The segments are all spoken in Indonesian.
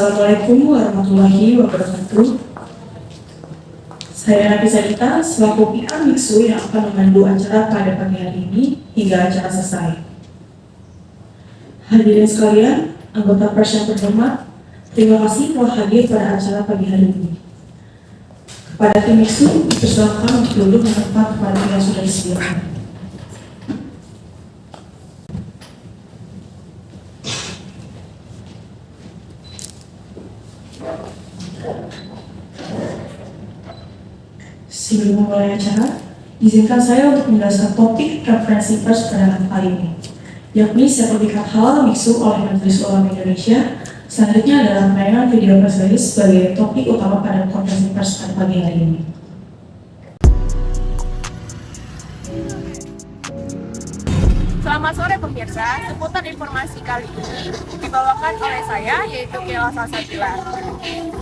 Assalamualaikum warahmatullahi wabarakatuh. Saya Nafisa Dita, selaku PR Mixu yang akan memandu acara pada pagi hari ini hingga acara selesai. Hadirin sekalian, anggota pers yang terhormat, terima kasih telah hadir pada acara pagi hari ini. Kepada tim Mixu, dipersilakan untuk duduk di tempat yang sudah disediakan. Sebelum memulai acara, izinkan saya untuk menjelaskan topik referensi pers pada kali ini, yakni sertifikat halal Mixu oleh Majelis Ulama Indonesia. Selanjutnya adalah penayangan video press release sebagai topik utama pada konferensi pers pada pagi hari ini. Selamat sore pemirsa, seputar informasi kali ini dibawakan oleh saya, yaitu Kela Salsabila.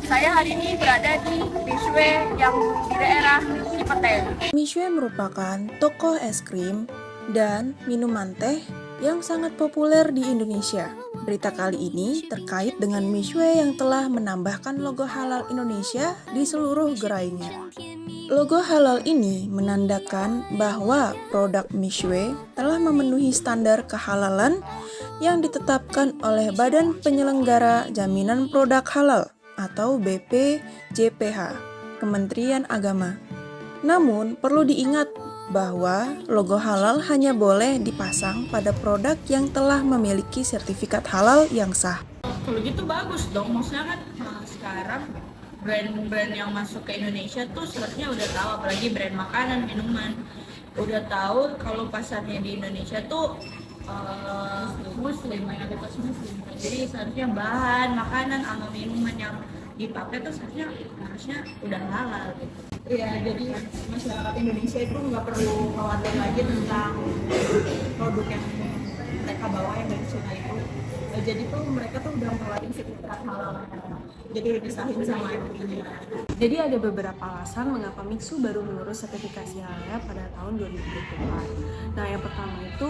Saya hari ini berada di Mishwe yang di daerah Cipete. Mishwe merupakan toko es krim dan minuman teh yang sangat populer di Indonesia. Berita kali ini terkait dengan Mishwe yang telah menambahkan logo halal Indonesia di seluruh gerainya. Logo halal ini menandakan bahwa produk Mishwe telah memenuhi standar kehalalan yang ditetapkan oleh Badan Penyelenggara Jaminan Produk Halal atau BPJPH, Kementerian Agama. Namun, perlu diingat bahwa logo halal hanya boleh dipasang pada produk yang telah memiliki sertifikat halal yang sah. Kalau gitu bagus dong, maksudnya kan sekarang brand-brand yang masuk ke Indonesia tuh seharusnya udah tahu, apalagi brand makanan, minuman, udah tahu kalau pasarnya di Indonesia tuh muslim, mayoritas muslim. Jadi seharusnya bahan makanan atau minuman yang dipakai tuh harusnya udah halal gitu. Ya, jadi masyarakat Indonesia itu nggak perlu khawatir lagi tentang produk yang mereka bawa yang dari Cina itu. Jadi tuh mereka tuh udah ngeluarin sertifikat halal, jadi udah disahin sama MUI. Jadi ada beberapa alasan mengapa Mixu baru mengurus sertifikasi halal pada tahun 2024. Nah, yang pertama itu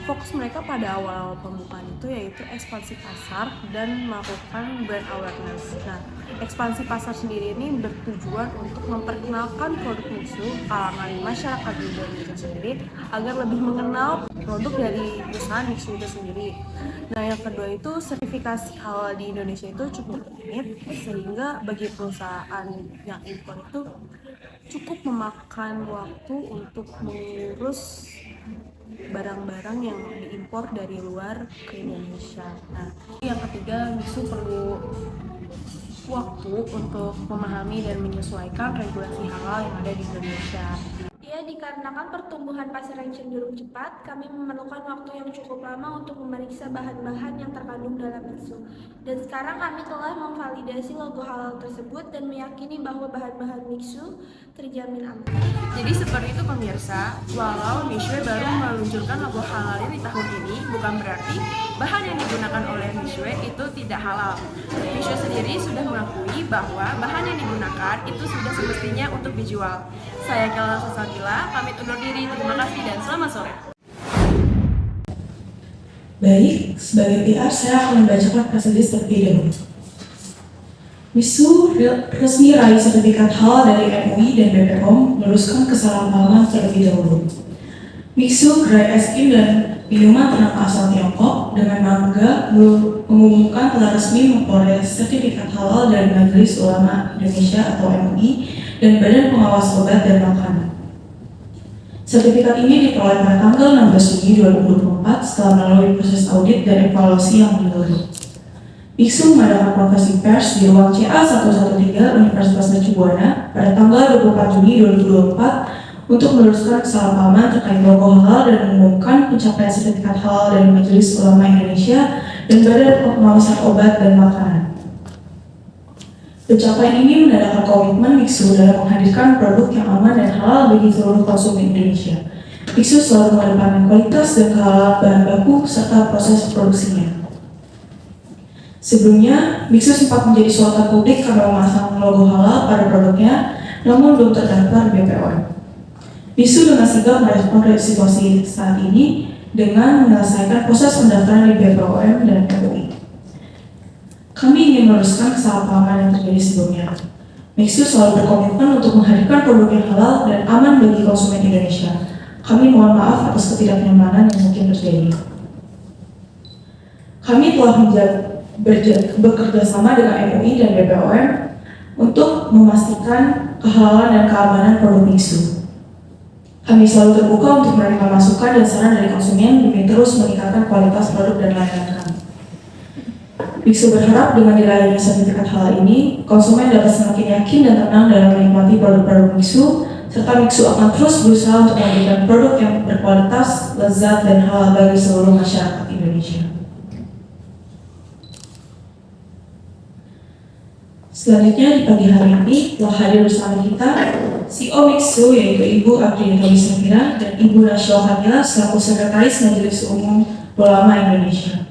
fokus mereka pada awal pembukaan itu yaitu ekspansi pasar dan melakukan brand awareness. Nah, ekspansi pasar sendiri ini bertujuan untuk memperkenalkan produk Mixu kalangan masyarakat di Indonesia sendiri agar lebih mengenal produk dari perusahaan Mixu itu sendiri. Nah, yang kedua itu sertifikasi halal di Indonesia itu cukup rumit sehingga bagi perusahaan yang impor itu cukup memakan waktu untuk mengurus barang-barang yang diimpor dari luar ke Indonesia. Nah, yang ketiga, Mixu perlu waktu untuk memahami dan menyesuaikan regulasi halal yang ada di Indonesia. Ya, dikarenakan pertumbuhan pasar yang cenderung cepat, kami memerlukan waktu yang cukup lama untuk memeriksa bahan-bahan yang terkandung dalam Mixu. Dan sekarang kami telah memvalidasi logo halal tersebut dan meyakini bahwa bahan-bahan Mixu terjamin aman. Jadi seperti itu pemirsa, walau Mishwe baru meluncurkan logo halalnya di tahun ini, bukan berarti bahan yang digunakan oleh Mishwe itu tidak halal. Mishwe sendiri sudah mengakui bahwa bahan yang digunakan itu sudah semestinya untuk dijual. Saya Kela Salsabila, pamit undur diri, terima kasih dan selamat sore. Baik, sebagai PR saya akan membacakan press release terlebih dahulu. Mixu resmi raih sertifikat halal dari MUI dan BPOM meluruskan kesalahpahaman terlebih dahulu. Mixu gerai es krim dan minuman ternama asal Tiongkok dengan bangga mengumumkan telah resmi memperoleh sertifikat halal dari Majelis Ulama Indonesia atau MUI dan Badan Pengawas Obat dan Makanan. Sertifikat ini diperoleh pada tanggal 16 Juni 2024 setelah melalui proses audit dan evaluasi yang menyeluruh. Mixu mengadakan konferensi pers di ruang CA113 Universitas Mercu Buana pada tanggal 24 Juni 2024 untuk meluruskan kesalahpahaman terkait logo halal dan mengumumkan pencapaian sertifikat halal dari Majelis Ulama Indonesia dan Badan Pengawasan Obat dan Makanan. Pencapaian ini menandakan komitmen Mixu dalam menghadirkan produk yang aman dan halal bagi seluruh konsumen Indonesia. Mixu selalu mengedepankan kualitas dan kehalalan bahan baku serta proses produksinya. Sebelumnya, Mixu sempat menjadi sorotan publik karena memasang logo halal pada produknya, namun belum terdaftar di BPOM. Mixu dengan sigap merespon situasi saat ini dengan menyelesaikan proses pendaftaran di BPOM dan MUI. Kami ingin meluruskan kesalahpahaman yang terjadi sebelumnya. Mixu selalu berkomitmen untuk menghadirkan produk yang halal dan aman bagi konsumen Indonesia. Kami mohon maaf atas ketidaknyamanan yang mungkin terjadi. Kami telah bekerja sama dengan MUI dan BPOM untuk memastikan kehalalan dan keamanan produk Mixu. Kami selalu terbuka untuk menerima masukan dan saran dari konsumen demi terus meningkatkan kualitas produk dan layanan kami. Mixu berharap dengan diraihnya sertifikat halal ini, konsumen dapat semakin yakin dan tenang dalam menikmati produk-produk Mixu, serta Mixu akan terus berusaha untuk memberikan produk yang berkualitas, lezat, dan halal bagi seluruh masyarakat Indonesia. Selanjutnya di pagi hari ini telah hadir bersama kita CEO Mixu yaitu Ibu Adrieta Wisnavira dan Ibu Nasyo Kamila selaku Sekretaris Majelis Umum Ulama Indonesia.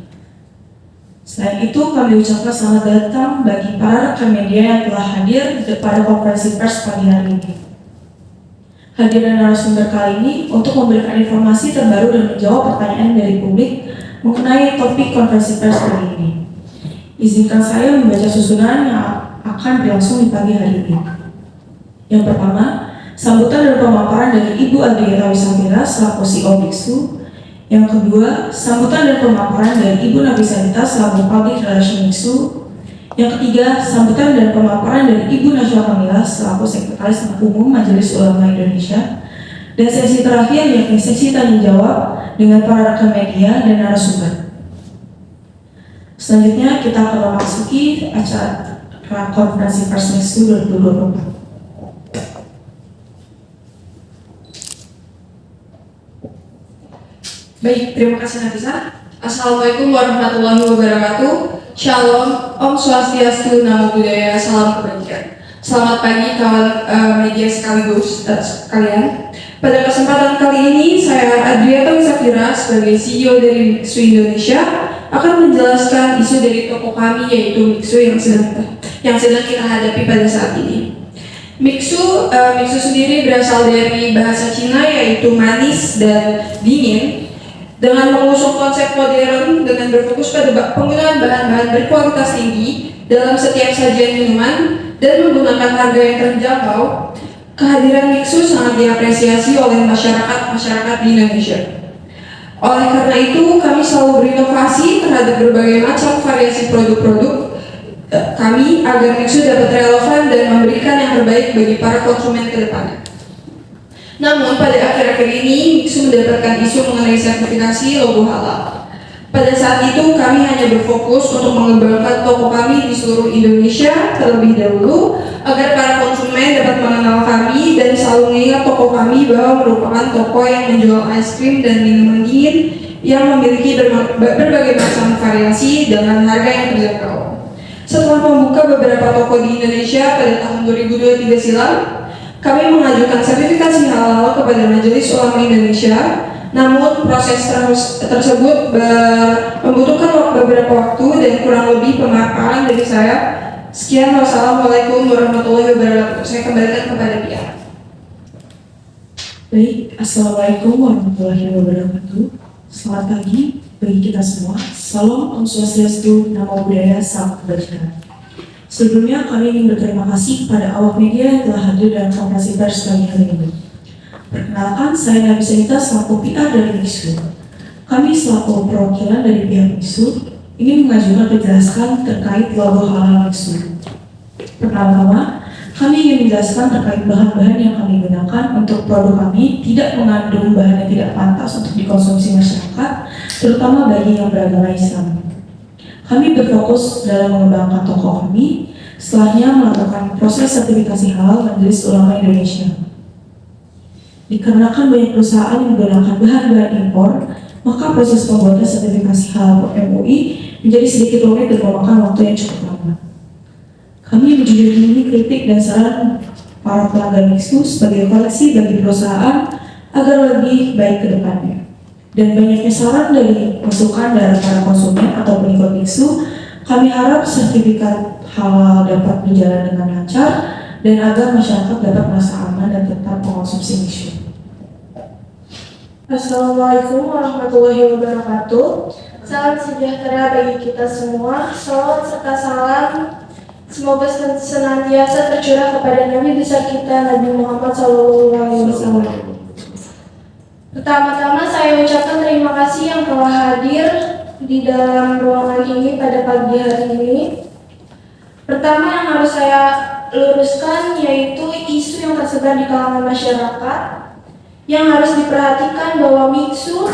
Selain itu, kami ucapkan selamat datang bagi para rekan media yang telah hadir pada konferensi pers pagi hari ini. Hadirin narasumber kali ini untuk memberikan informasi terbaru dan menjawab pertanyaan dari publik mengenai topik konferensi pers kali ini. Izinkan saya membaca susunan yang akan berlangsung di pagi hari ini. Yang pertama, sambutan dan pemaparan dari Ibu Adrieta Wisnavira selaku CEO Mixu. Yang kedua, sambutan dan pemaparan dari Ibu Nafisa Anita selaku Public Relations Mixu. Yang ketiga, sambutan dan pemaparan dari Ibu Nasyo Kamila selaku Sekretaris Umum Majelis Ulama Indonesia. Dan sesi terakhir yakni sesi tanya jawab dengan para rekan media dan narasumber. Selanjutnya kita akan memasuki acara konferensi pers Mixu 2024. Baik, terima kasih Nafisa. Assalamualaikum warahmatullahi wabarakatuh. Shalom, Om Swastiastu, Namo Buddhaya, salam kebajikan. Selamat pagi kawan media sekalian. Pada kesempatan kali ini, saya Adrieta Wisnavira sebagai CEO dari Mixu Indonesia akan menjelaskan isu dari toko kami yaitu Mixu yang sedang kita hadapi pada saat ini. Mixu sendiri berasal dari bahasa Cina yaitu manis dan dingin. Dengan mengusung konsep modern dengan berfokus pada penggunaan bahan-bahan berkualitas tinggi dalam setiap sajian minuman dan menggunakan harga yang terjangkau, kehadiran Mixu sangat diapresiasi oleh masyarakat di Indonesia. Oleh karena itu, kami selalu berinovasi terhadap berbagai macam variasi produk-produk kami agar Mixu dapat relevan dan memberikan yang terbaik bagi para konsumen ke depannya. Namun pada akhir-akhir ini Mixu mendapatkan isu mengenai sertifikasi logo halal. Pada saat itu kami hanya berfokus untuk mengembangkan toko kami di seluruh Indonesia terlebih dahulu agar para konsumen dapat mengenal kami dan selalu mengingat toko kami bahwa merupakan toko yang menjual es krim dan minuman dingin yang memiliki berbagai macam variasi dengan harga yang terjangkau. Setelah membuka beberapa toko di Indonesia pada tahun 2023 silam, kami mengajukan sertifikasi halal kepada Majelis Ulama Indonesia, namun proses tersebut membutuhkan beberapa waktu dan kurang lebih pemaparan dari saya. Sekian, wassalamualaikum warahmatullahi wabarakatuh. Saya kembalikan kepada Pia. Baik, assalamualaikum warahmatullahi wabarakatuh. Selamat pagi bagi kita semua. Salam Om Swastiastu, Namo Buddhaya, salam kebajikan. Sebelumnya kami ingin berterima kasih kepada awak media yang telah hadir dalam konferensi pers pagi hari ini. Perkenalkan, saya Nafisa Anita selaku PR dari Mixu. Kami selaku perwakilan dari pihak Mixu ingin mengajukan penjelasan terkait logo halal Mixu. Pertama-tama, kami ingin menjelaskan terkait bahan-bahan yang kami gunakan untuk produk kami tidak mengandung bahan yang tidak pantas untuk dikonsumsi masyarakat, terutama bagi yang beragama Islam. Kami berfokus dalam mengembangkan toko kami, setelahnya melakukan proses sertifikasi halal Majelis Ulama Indonesia. Dikarenakan banyak perusahaan yang menggunakan bahan-bahan impor, maka proses pembuatan sertifikasi halal MUI menjadi sedikit rumit dan memakan waktu yang cukup lama. Kami menjunjung kritik dan saran para pelanggan Mixu sebagai koleksi bagi perusahaan agar lebih baik ke depannya. Dan banyaknya saran dari masukan dari para konsumen atau pengikut Mixu, kami harap sertifikat halal dapat berjalan dengan lancar dan agar masyarakat dapat merasa aman dan tetap mengonsumsi Mixu. Assalamualaikum warahmatullahi wabarakatuh. Salam sejahtera bagi kita semua. Salawat serta salam semoga senantiasa tercurah kepada Nabi besar kita Nabi Muhammad SAW. Pertama-tama saya ucapkan terima kasih yang telah hadir di dalam ruangan ini pada pagi hari ini. Pertama yang harus saya luruskan yaitu isu yang tersebar di kalangan masyarakat yang harus diperhatikan bahwa Mixu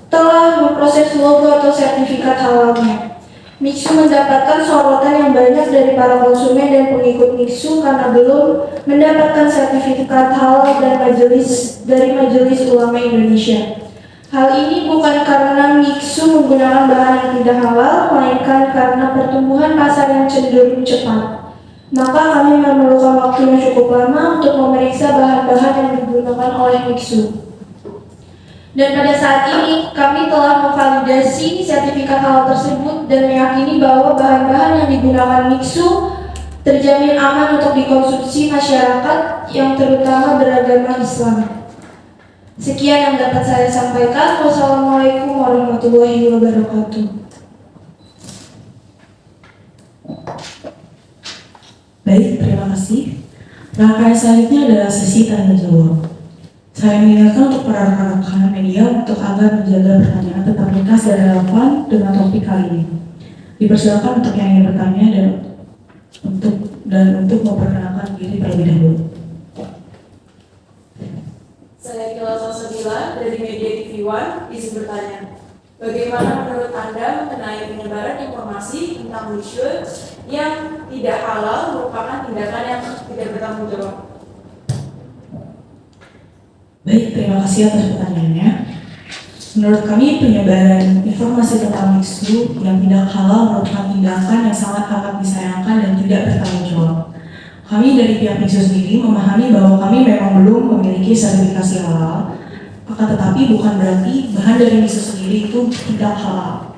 telah memproses logo atau sertifikat halalnya. Mixu mendapatkan sorotan yang banyak dari para konsumen dan pengikut Mixu karena belum mendapatkan sertifikat halal dari Majelis Ulama Indonesia. Hal ini bukan karena Mixu menggunakan bahan yang tidak halal, melainkan karena pertumbuhan pasar yang cenderung cepat. Maka kami memerlukan waktu yang cukup lama untuk memeriksa bahan-bahan yang digunakan oleh Mixu. Dan pada saat ini kami telah memvalidasi sertifikat halal tersebut dan meyakini bahwa bahan-bahan yang digunakan Mixu terjamin aman untuk dikonsumsi masyarakat yang terutama beragama Islam. Sekian yang dapat saya sampaikan. Wassalamualaikum warahmatullahi wabarakatuh. Baik, terima kasih. Rangkaian selanjutnya adalah sesi tanya jawab. Saya mengingatkan untuk para rekan-rekan media untuk agar menjaga pertanyaan tetap ringkas dan relevan dengan topik kali ini. Dipersilakan untuk yang ingin bertanya dan untuk memperkenalkan diri terlebih dahulu. Saya Kila Salsabila dari Media TV One, izin bertanya. Bagaimana menurut Anda mengenai penyebaran informasi tentang Mixu yang tidak halal merupakan tindakan yang tidak bertanggung jawab? Baik, terima kasih atas pertanyaannya. Menurut kami, penyebaran informasi tentang Mixu yang tidak halal merupakan tindakan yang sangat amat disayangkan dan tidak bertanggung jawab. Kami dari pihak Mixu sendiri memahami bahwa kami memang belum memiliki sertifikasi halal, akan tetapi bukan berarti bahan dari Mixu sendiri itu tidak halal.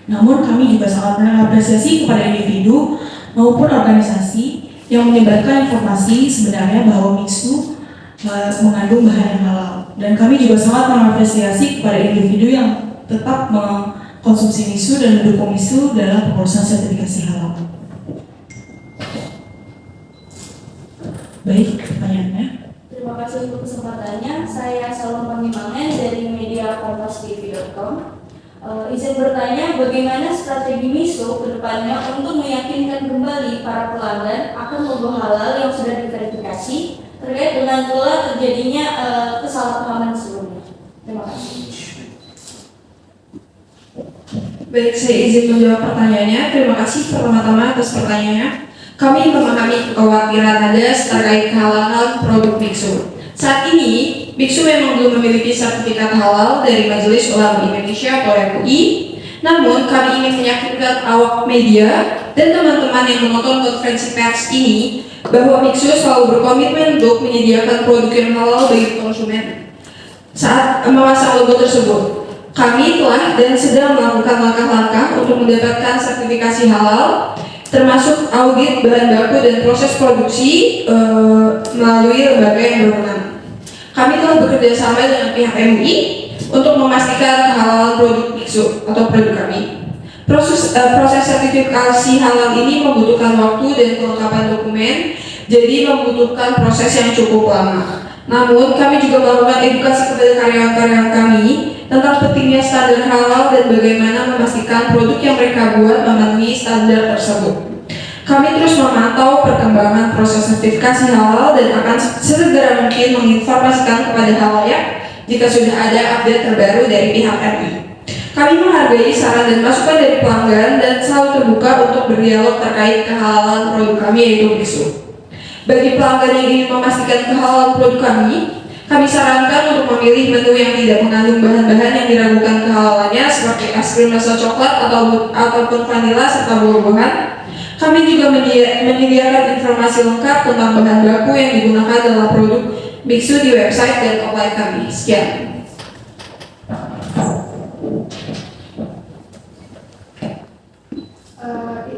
Namun kami juga sangat mengapresiasi kepada individu maupun organisasi yang menyebarkan informasi sebenarnya bahwa Mixu mengandung bahan yang halal, dan kami juga sangat mengapresiasi kepada individu yang tetap mengkonsumsi Mixu dan mendukung Mixu dalam pengurusan sertifikasi halal. Baik, pertanyaannya. Terima kasih untuk kesempatannya. Saya Salom Pangimangen dari media kompastv.com. Izin bertanya, bagaimana strategi Mixu ke depannya untuk meyakinkan kembali para pelanggan akan logo halal yang sudah diverifikasi terkait dengan telah terjadinya kesalahpahaman sebelumnya. Terima kasih. Baik, saya izin menjawab pertanyaannya. Terima kasih pertama-tama atas pertanyaannya. Kami memahami kekhawatiran Anda terkait kehalalan produk Mixu. Saat ini, Mixu memang belum memiliki sertifikat halal dari Majelis Ulama Indonesia atau MUI. Namun, kami ingin meyakinkan awak media dan teman-teman yang menonton konferensi pers ini bahwa Mixu selalu berkomitmen untuk menyediakan produk yang halal bagi konsumen. Saat memasang logo tersebut, kami telah dan sedang melakukan langkah-langkah untuk mendapatkan sertifikasi halal, termasuk audit bahan baku dan proses produksi melalui lembaga yang berwenang. Kami telah bekerja sama dengan pihak MUI untuk memastikan kehalalan produk Mixu atau produk kami. Proses sertifikasi halal ini membutuhkan waktu dan kelengkapan dokumen, jadi membutuhkan proses yang cukup lama. Namun, kami juga melakukan edukasi kepada karyawan-karyawan kami tentang pentingnya standar halal dan bagaimana memastikan produk yang mereka buat memenuhi standar tersebut. Kami terus memantau perkembangan proses sertifikasi halal dan akan segera mungkin menginformasikan kepada halayak jika sudah ada update terbaru dari pihak MUI. Kami menghargai saran dan masukan dari pelanggan dan selalu terbuka untuk berdialog terkait kehalalan produk kami yaitu Mixu. Bagi pelanggan yang ingin memastikan kehalalan produk kami sarankan untuk memilih menu yang tidak mengandung bahan-bahan yang diragukan kehalalannya seperti es krim rasa coklat ataupun vanila serta buah-buahan. Kami juga menyediakan informasi lengkap tentang bahan baku yang digunakan dalam produk Mixu di website dan online kami. Sekian.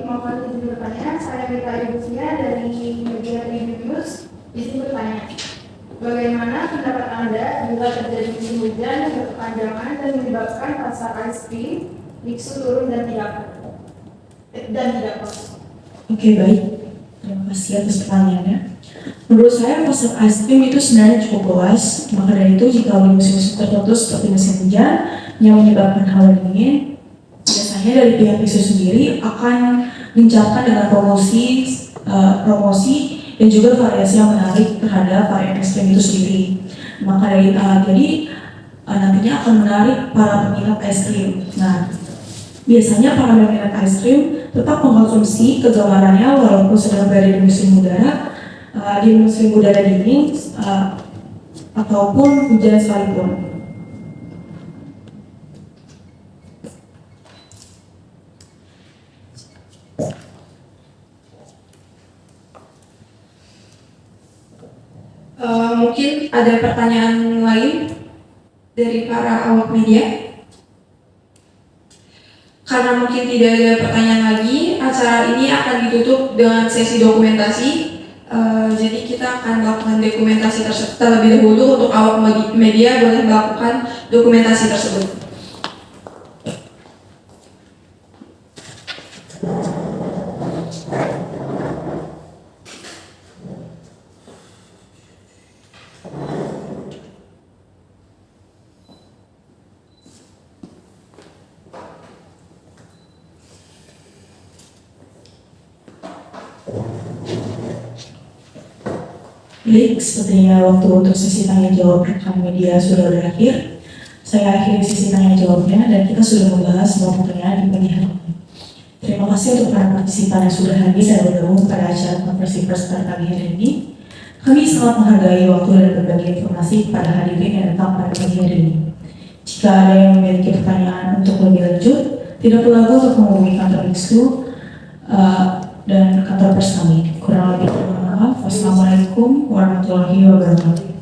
Mohon izin bertanya, saya Rita Ibusia dari media News. Izin bertanya, bagaimana pendapat Anda jika terjadi musim hujan yang berkepanjangan dan menyebabkan pasar ice cream Biksu turun dan tidak kosong. Oke, baik. Terima kasih atas pertanyaannya. Menurut saya pasar es krim itu sebenarnya cukup luas. Maka dari itu jika di musim-musim tertentu seperti musim hujan yang menyebabkan hawa dingin, biasanya dari pihak Biksu sendiri akan gencarkan dengan promosi dan juga variasi yang menarik terhadap varian es krim itu sendiri. Maka dari jadi nantinya akan menarik para peminat es krim. Nah, biasanya para peminat es krim tetap mengkonsumsi kegemarannya walaupun sedang berada di musim udara dingin ataupun hujan sekalipun. Mungkin ada pertanyaan lain dari para awak media? Karena mungkin tidak ada pertanyaan lagi, acara ini akan ditutup dengan sesi dokumentasi. Jadi kita akan melakukan dokumentasi terlebih dahulu. Untuk awak media boleh melakukan dokumentasi tersebut. Baik, sepertinya waktu untuk sesi tanya jawab rekan media sudah berakhir. Saya akhiri sesi tanya jawabnya dan kita sudah membahas semua pertanyaan di pagi hari ini. Terima kasih untuk para partisipan yang sudah hadir dan bergabung pada acara konferensi pers pada pagi hari ini. Kami sangat menghargai waktu dan berbagi informasi kepada hadirin yang datang pada pagi hari ini. Jika ada yang memiliki pertanyaan untuk lebih lanjut, tidak perlu ragu untuk menghubungi kantor Biksu dan kantor pers kami. Kurang lebih, terima kasih. Wassalamualaikum warahmatullahi wabarakatuh.